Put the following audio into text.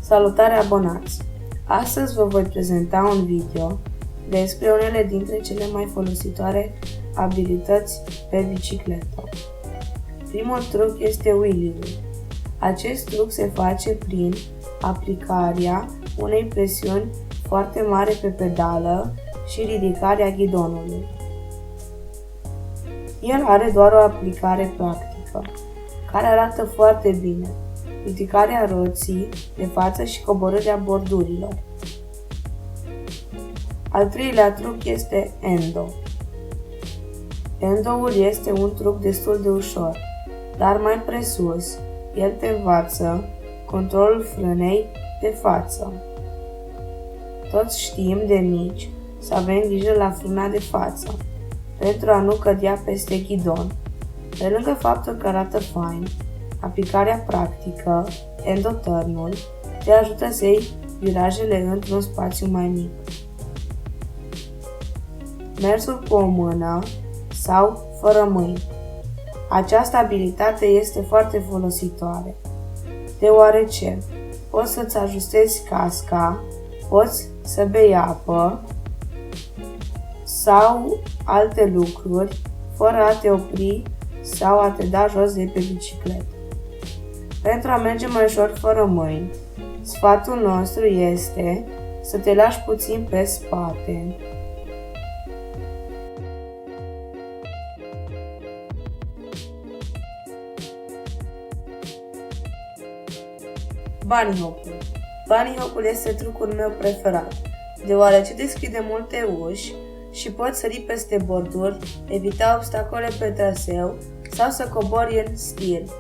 Salutare abonați! Astăzi vă voi prezenta un video despre unele dintre cele mai folositoare abilități pe bicicletă. Primul truc este wheelie-ul. Acest truc se face prin aplicarea unei presiuni foarte mari pe pedală și ridicarea ghidonului. El are doar o aplicare practică, care arată foarte bine: ridicarea roții de față și coborârea bordurilor. Al treilea truc este endo. Endo-ul este un truc destul de ușor, dar mai presus, el te învață controlul frânei de față. Toți știm de mici să avem grijă la frâna de față, pentru a nu cădea peste ghidon. Pe lângă faptul că arată fain, aplicarea practică, endo-turn-ul, te ajută să iei virajele într-un spațiu mai mic. Mersul cu o mână sau fără mâini. Această abilitate este foarte folositoare, deoarece poți să-ți ajustezi casca, poți să bei apă sau alte lucruri fără a te opri sau a te da jos de pe bicicletă. Pentru a merge mai ușor fără mâini, sfatul nostru este să te lași puțin pe spate. Bunny hop-ul. Bunny hop-ul este trucul meu preferat, deoarece deschide multe uși și poți sări peste borduri, evita obstacole pe traseu sau să cobori în stil.